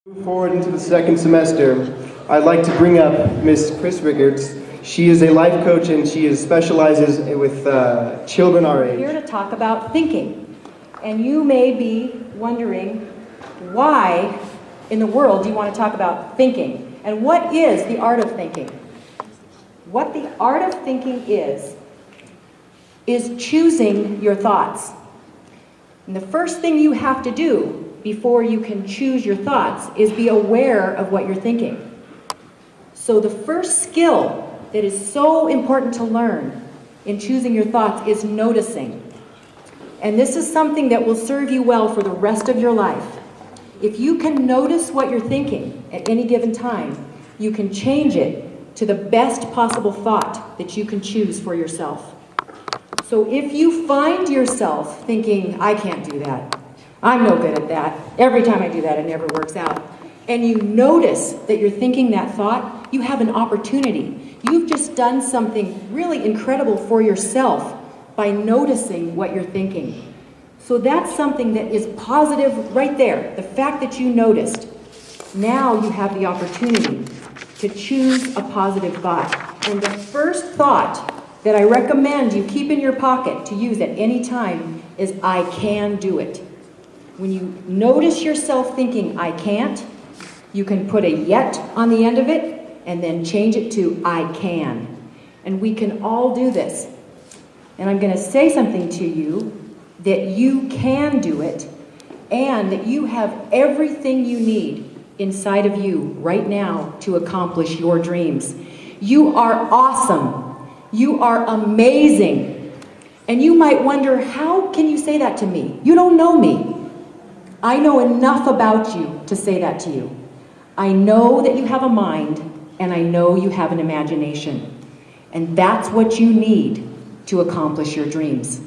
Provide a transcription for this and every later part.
Move forward into the second semester, I'd like to bring up Miss Chris Rickards. She is a life coach and she specializes with children our age. Here to talk about thinking. And you may be wondering, why in the world do you want to talk about thinking? And what is the art of thinking? What the art of thinking is choosing your thoughts. And the first thing you have to do before you can choose your thoughts is be aware of what you're thinking. So the first skill that is so important to learn in choosing your thoughts is noticing. And this is something that will serve you well for the rest of your life. If you can notice what you're thinking at any given time, you can change it to the best possible thought that you can choose for yourself. So if you find yourself thinking, I can't do that, I'm no good at that, every time I do that it never works out, and you notice that you're thinking that thought, you have an opportunity. You've just done something really incredible for yourself by noticing what you're thinking. So that's something that is positive right there, the fact that you noticed. Now you have the opportunity to choose a positive thought. And the first thought that I recommend you keep in your pocket to use at any time is, I can do it. When you notice yourself thinking, I can't, you can put a yet on the end of it and then change it to I can. And we can all do this. And I'm going to say something to you that you can do it and that you have everything you need inside of you right now to accomplish your dreams. You are awesome. You are amazing. And you might wonder, how can you say that to me? You don't know me. I know enough about you to say that to you. I know that you have a mind, and I know you have an imagination. And that's what you need to accomplish your dreams.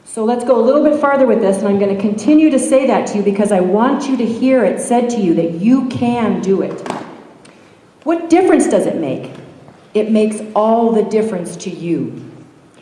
So let's go a little bit farther with this, and I'm going to continue to say that to you because I want you to hear it said to you that you can do it. What difference does it make? It makes all the difference to you.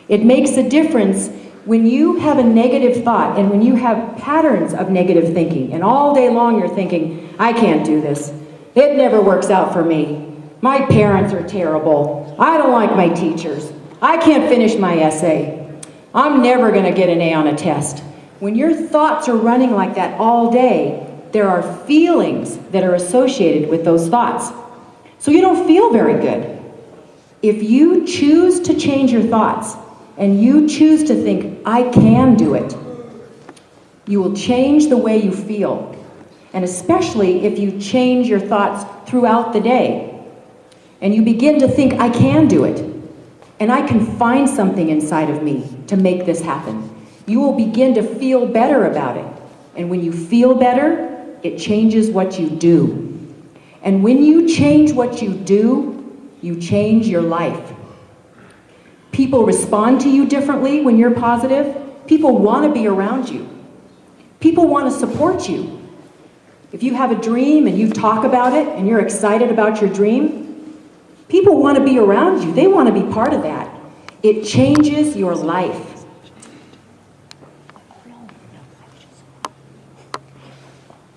It makes a difference when you have a negative thought and when you have patterns of negative thinking, and all day long you're thinking, I can't do this. It never works out for me. My parents are terrible. I don't like my teachers. I can't finish my essay. I'm never going to get an A on a test. When your thoughts are running like that all day, there are feelings that are associated with those thoughts. So you don't feel very good. If you choose to change your thoughts and you choose to think, I can do it, you will change the way you feel. And especially if you change your thoughts throughout the day and you begin to think, I can do it. And I can find something inside of me to make this happen. You will begin to feel better about it. And when you feel better, it changes what you do. And when you change what you do, you change your life. People respond to you differently when you're positive. People want to be around you. People want to support you. If you have a dream and you talk about it and you're excited about your dream, people want to be around you. They want to be part of that. It changes your life.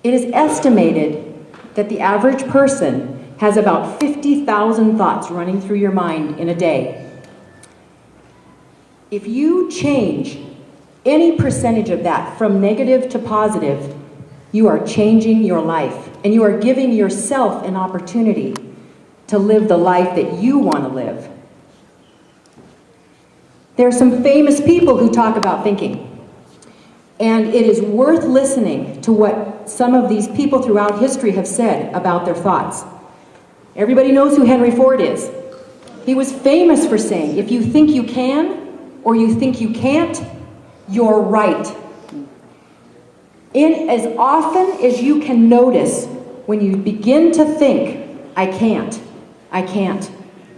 It is estimated that the average person has about 50,000 thoughts running through your mind in a day. If you change any percentage of that from negative to positive, you are changing your life, and you are giving yourself an opportunity to live the life that you want to live. There are some famous people who talk about thinking, and it is worth listening to what some of these people throughout history have said about their thoughts. Everybody knows who Henry Ford is. He was famous for saying, if you think you can or you think you can't, you're right. In as often as you can notice when you begin to think, I can't,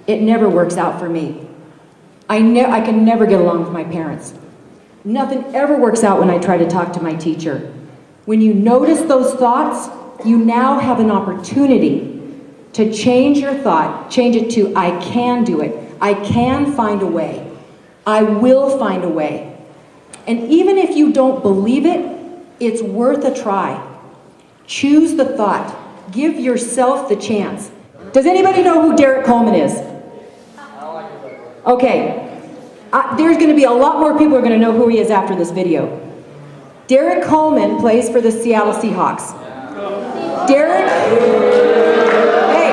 it never works out for me. I can never get along with my parents. Nothing ever works out when I try to talk to my teacher. When you notice those thoughts, you now have an opportunity to change your thought, change it to, I can do it. I can find a way. I will find a way. And even if you don't believe it, it's worth a try. Choose the thought, Give yourself the chance. Does anybody know who Derek Coleman is? Okay. There's going to be a lot more people who are going to know who he is after this video. Derek Coleman plays for the Seattle Seahawks. Derek, hey,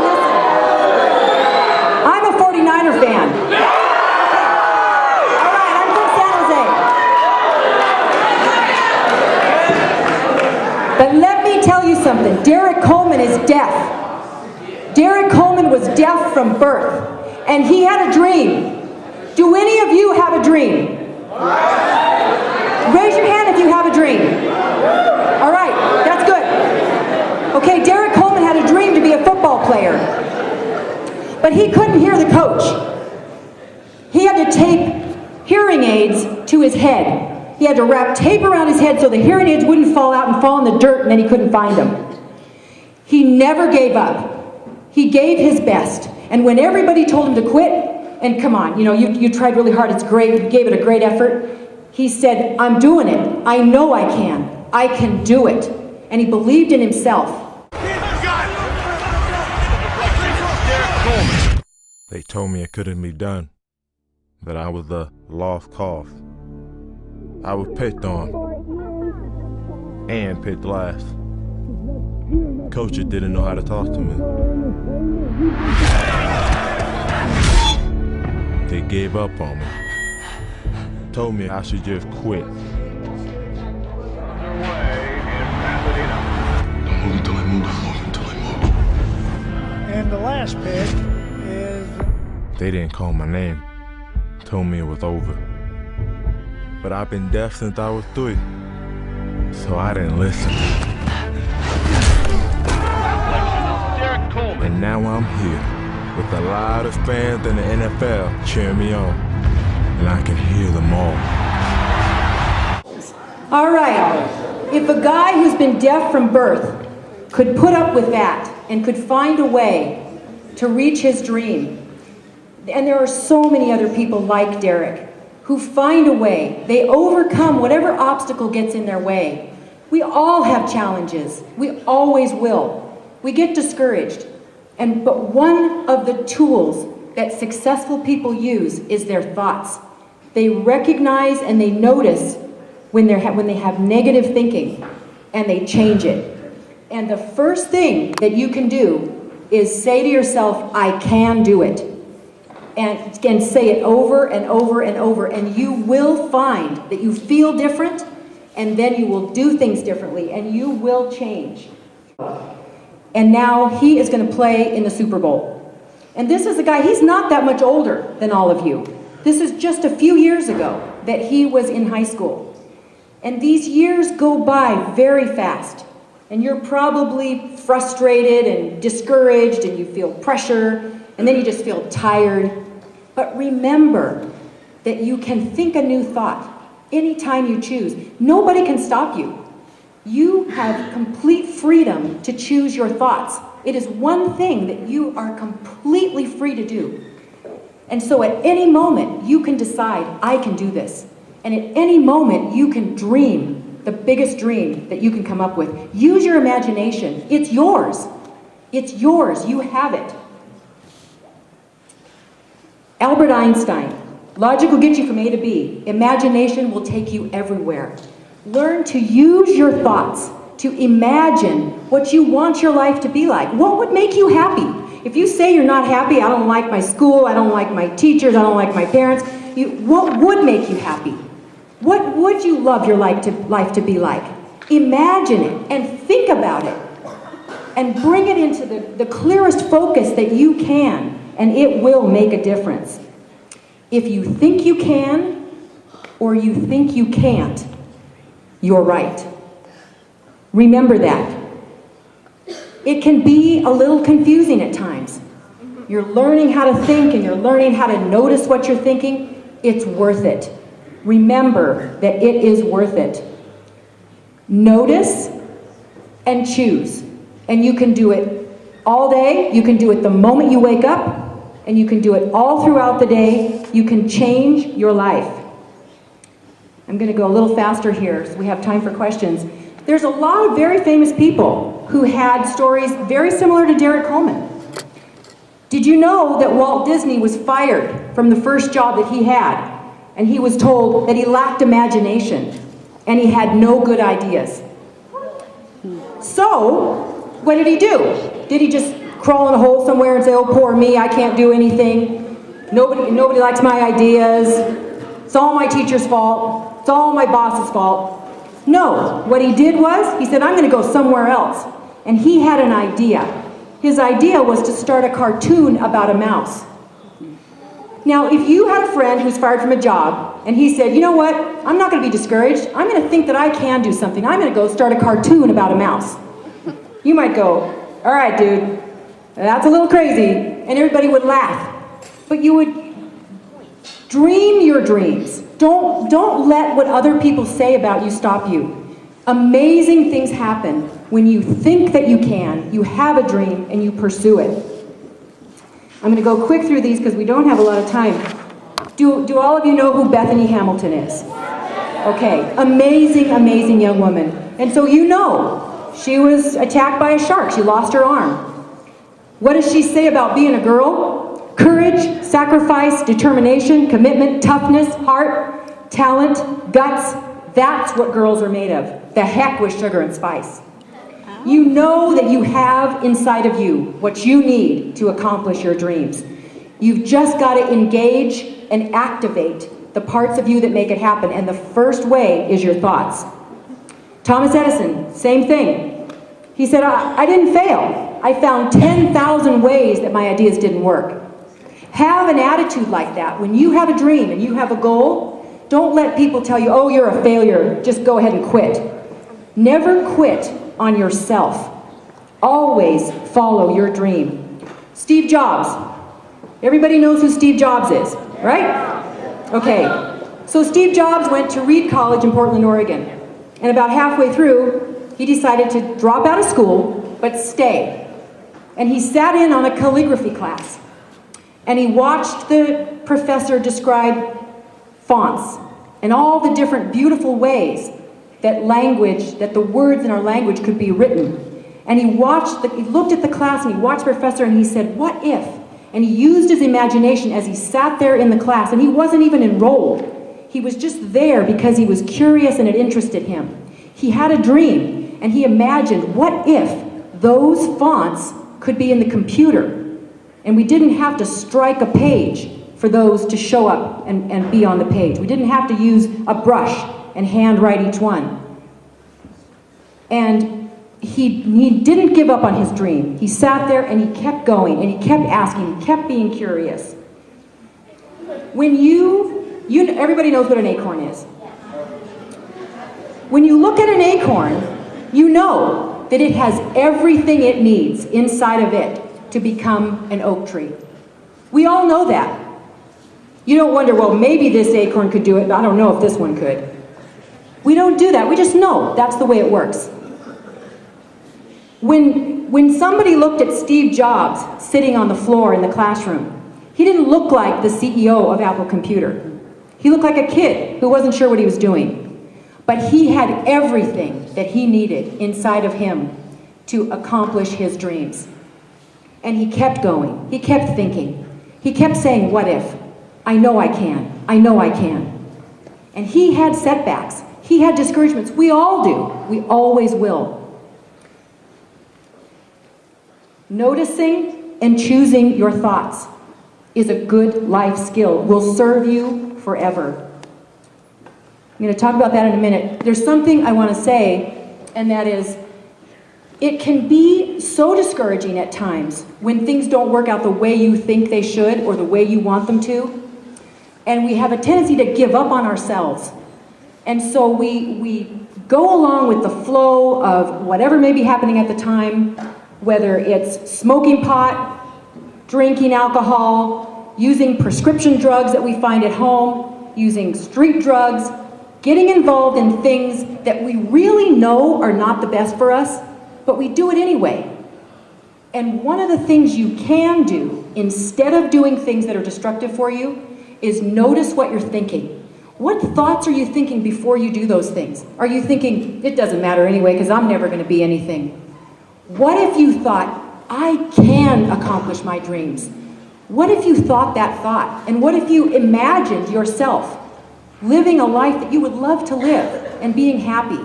listen. I'm a 49er fan. All right, I'm from San Jose. But let me tell you something. Derek Coleman is deaf. Derek Coleman was deaf from birth, and he had a dream. Do any of you have a dream? Raise your hand if you have a dream. All right, that's good. Okay, Derek Coleman had a dream to be a football player, but he couldn't hear the coach. He had to tape hearing aids to his head. He had to wrap tape around his head so the hearing aids wouldn't fall out and fall in the dirt and then he couldn't find them. He never gave up. He gave his best. And when everybody told him to quit, and come on, you tried really hard, it's great, you gave it a great effort, he said, I'm doing it. I know I can. I can do it. And he believed in himself. They told me it couldn't be done, that I was a lost cause. I was picked on and picked last. Coaches didn't know how to talk to me. They gave up on me. Told me I should just quit. Don't move until I move. Don't move until I move. And the last pick is... They didn't call my name. Told me it was over. But I've been deaf since I was 3. So I didn't listen. And now I'm here with the loudest fans in the NFL cheering me on. And I can hear them all. All right. If a guy who's been deaf from birth could put up with that and could find a way to reach his dream, and there are so many other people like Derek who find a way, they overcome whatever obstacle gets in their way. We all have challenges. We always will. We get discouraged. But one of the tools that successful people use is their thoughts. They recognize and they notice when they have negative thinking, and they change it. And the first thing that you can do is say to yourself, I can do it. And say it over and over and over, and you will find that you feel different, and then you will do things differently, and you will change. And now he is going to play in the Super Bowl. And this is a guy, he's not that much older than all of you. This is just a few years ago that he was in high school. And these years go by very fast. And you're probably frustrated and discouraged, and you feel pressure, and then you just feel tired. But remember that you can think a new thought anytime you choose. Nobody can stop you. You have complete freedom to choose your thoughts. It is one thing that you are completely free to do. And so at any moment, you can decide, I can do this. And at any moment, you can dream the biggest dream that you can come up with. Use your imagination. It's yours. It's yours. You have it. Albert Einstein. Logic will get you from A to B. Imagination will take you everywhere. Learn to use your thoughts to imagine what you want your life to be like. What would make you happy? If you say you're not happy, I don't like my school, I don't like my teachers, I don't like my parents, what would make you happy? What would you love your life to be like? Imagine it and think about it. And bring it into the clearest focus that you can, and it will make a difference. If you think you can, or you think you can't, you're right. Remember that. It can be a little confusing at times. You're learning how to think and you're learning how to notice what you're thinking. It's worth it. Remember that it is worth it. Notice and choose. And you can do it all day. You can do it the moment you wake up. And you can do it all throughout the day. You can change your life. I'm going to go a little faster here so we have time for questions. There's a lot of very famous people who had stories very similar to Derek Coleman. Did you know that Walt Disney was fired from the first job that he had, and he was told that he lacked imagination and he had no good ideas? So, what did he do? Did he just crawl in a hole somewhere and say, oh, poor me, I can't do anything. Nobody likes my ideas. It's all my teacher's fault. It's all my boss's fault. No, what he did was, he said, I'm going to go somewhere else. And he had an idea. His idea was to start a cartoon about a mouse. Now, if you had a friend who's fired from a job, and he said, you know what, I'm not going to be discouraged. I'm going to think that I can do something. I'm going to go start a cartoon about a mouse. You might go, all right, dude, that's a little crazy, and everybody would laugh. But you would dream your dreams. Don't let what other people say about you stop you. Amazing things happen when you think that you can, you have a dream, and you pursue it. I'm going to go quick through these because we don't have a lot of time. Do all of you know who Bethany Hamilton is? Okay, amazing, amazing young woman. And so you know, she was attacked by a shark. She lost her arm. What does she say about being a girl? Courage, sacrifice, determination, commitment, toughness, heart, talent, guts. That's what girls are made of. The heck with sugar and spice. You know that you have inside of you what you need to accomplish your dreams. You've just got to engage and activate the parts of you that make it happen. And the first way is your thoughts. Thomas Edison, same thing. He said, I didn't fail. I found 10,000 ways that my ideas didn't work. Have an attitude like that. When you have a dream and you have a goal, don't let people tell you, oh, you're a failure. Just go ahead and quit. Never quit on yourself. Always follow your dream. Steve Jobs. Everybody knows who Steve Jobs is, right? Okay. So Steve Jobs went to Reed College in Portland, Oregon. And about halfway through, he decided to drop out of school, but stay. And he sat in on a calligraphy class. And he watched the professor describe fonts and all the different beautiful ways that the words in our language could be written. And he looked at the class and he watched the professor and he said, what if? And he used his imagination as he sat there in the class, and he wasn't even enrolled. He was just there because he was curious and it interested him. He had a dream and he imagined, what if those fonts could be in the computer and we didn't have to strike a page for those to show up and be on the page. We didn't have to use a brush and handwrite each one. And he didn't give up on his dream. He sat there and he kept going and he kept asking, he kept being curious. When everybody knows what an acorn is. When you look at an acorn, you know that it has everything it needs inside of it to become an oak tree. We all know that. You don't wonder, well, maybe this acorn could do it, but I don't know if this one could. We don't do that. We just know that's the way it works. When somebody looked at Steve Jobs sitting on the floor in the classroom, he didn't look like the CEO of Apple Computer. He looked like a kid who wasn't sure what he was doing. But he had everything that he needed inside of him to accomplish his dreams. And he kept going. He kept thinking. He kept saying, what if? I know I can. I know I can. And he had setbacks. He had discouragements. We all do. We always will. Noticing and choosing your thoughts is a good life skill. Will serve you forever. I'm going to talk about that in a minute. There's something I want to say, and that is, it can be so discouraging at times when things don't work out the way you think they should or the way you want them to. And we have a tendency to give up on ourselves. And so we go along with the flow of whatever may be happening at the time, whether it's smoking pot, drinking alcohol, using prescription drugs that we find at home, using street drugs, getting involved in things that we really know are not the best for us, but we do it anyway. And one of the things you can do, instead of doing things that are destructive for you, is notice what you're thinking. What thoughts are you thinking before you do those things? Are you thinking, it doesn't matter anyway because I'm never going to be anything? What if you thought, I can accomplish my dreams? What if you thought that thought? And what if you imagined yourself living a life that you would love to live and being happy?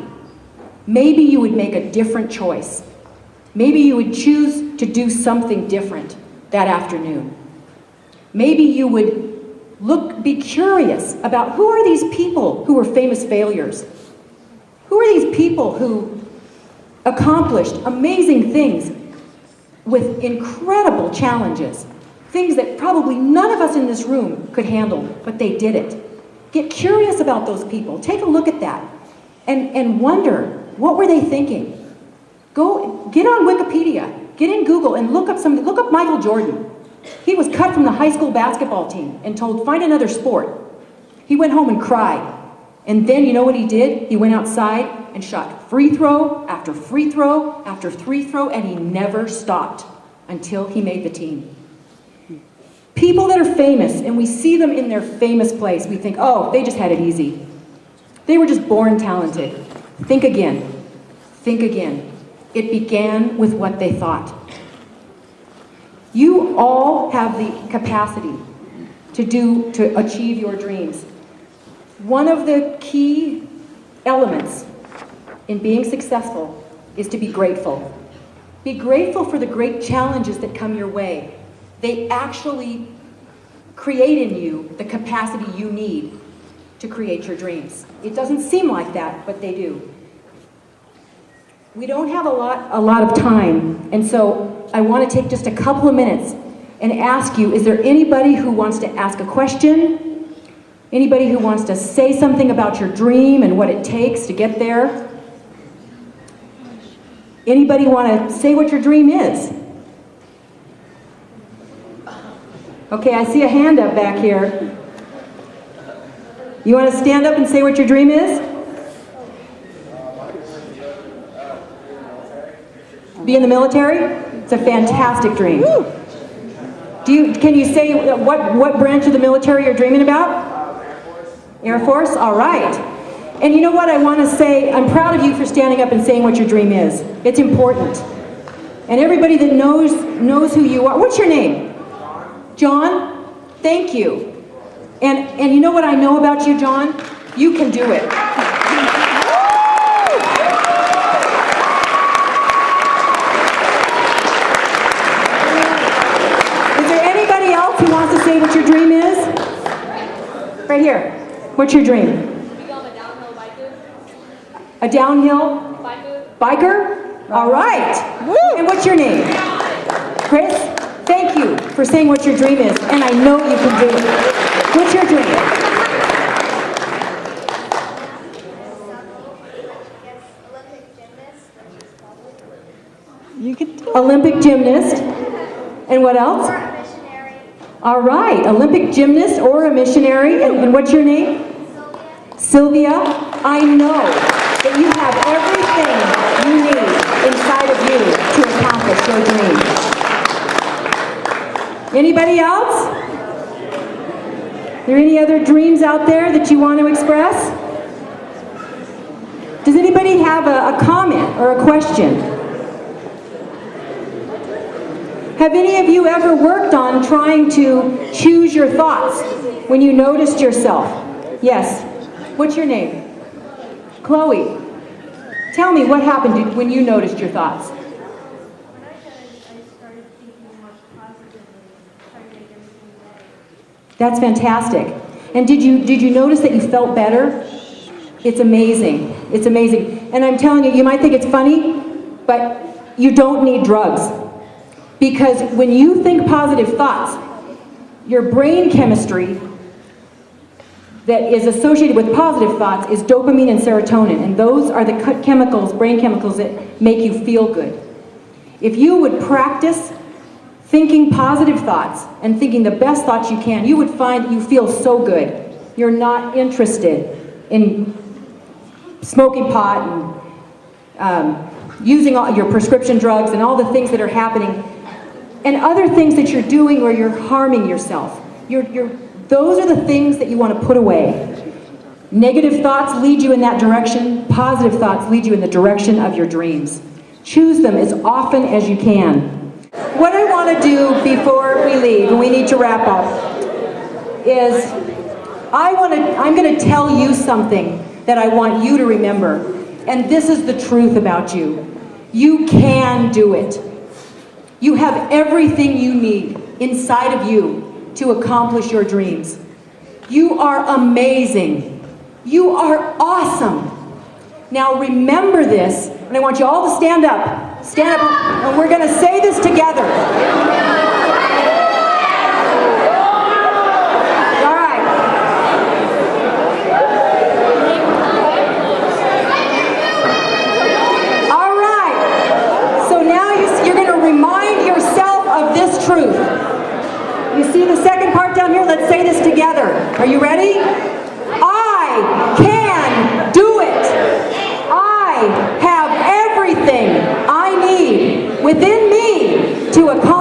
Maybe you would make a different choice. Maybe you would choose to do something different that afternoon. Maybe you would be curious about who are these people who were famous failures? Who are these people who accomplished amazing things with incredible challenges? Things that probably none of us in this room could handle, but they did it. Get curious about those people. Take a look at that and wonder, what were they thinking? Go get on Wikipedia, get in Google and look up Michael Jordan. He was cut from the high school basketball team and told, find another sport. He went home and cried. And then you know what he did? He went outside and shot free throw after free throw after free throw, and he never stopped until he made the team. People that are famous, and we see them in their famous place, we think, oh, they just had it easy. They were just born talented. Think again. Think again. It began with what they thought. You all have the capacity to achieve your dreams. One of the key elements in being successful is to be grateful. Be grateful for the great challenges that come your way. They actually create in you the capacity you need to create your dreams. It doesn't seem like that, but they do. We don't have a lot of time, and so I want to take just a couple of minutes and ask you, is there anybody who wants to ask a question? Anybody who wants to say something about your dream and what it takes to get there? Anybody want to say what your dream is? Okay, I see a hand up back here. You want to stand up and say what your dream is? Be in the military? It's a fantastic dream. Can you say what branch of the military you're dreaming about? Air Force? All right. And you know what I want to say? I'm proud of you for standing up and saying what your dream is. It's important. And everybody that knows who you are. What's your name? John? Thank you. And you know what I know about you, John? You can do it. Who wants to say what your dream is? Right here. What's your dream? Become a downhill biker. A downhill biker? All right. And what's your name? Chris? Thank you for saying what your dream is, and I know you can do it. What's your dream? You could do Olympic gymnast. And what else? All right, Olympic gymnast or a missionary. And what's your name? Sylvia. I know that you have everything you need inside of you to accomplish your dreams. Anybody else? Are there any other dreams out there that you want to express? Does anybody have a comment or a question? Have any of you ever worked on trying to choose your thoughts when you noticed yourself? Yes. What's your name? Chloe. Tell me what happened when you noticed your thoughts. When I started thinking more positively and trying to make everything better. That's fantastic. And did you notice that you felt better? It's amazing. It's amazing. And I'm telling you, you might think it's funny, but you don't need drugs. Because when you think positive thoughts, your brain chemistry that is associated with positive thoughts is dopamine and serotonin, and those are the brain chemicals that make you feel good. If you would practice thinking positive thoughts and thinking the best thoughts you can, you would find that you feel so good. You're not interested in smoking pot and using all your prescription drugs and all the things that are happening. And other things that you're doing where you're harming yourself. Those are the things that you want to put away. Negative thoughts lead you in that direction. Positive thoughts lead you in the direction of your dreams. Choose them as often as you can. What I want to do before we leave, and we need to wrap up, is I'm going to tell you something that I want you to remember. And this is the truth about you. You can do it. You have everything you need inside of you to accomplish your dreams. You are amazing. You are awesome. Now remember this, and I want you all to stand up. Stand up, and we're going to say this together. All right. All right. So now you're going to remind yourself of this truth. You see the second part down here? Let's say this together. Are you ready? I can do it. I have everything I need within me to accomplish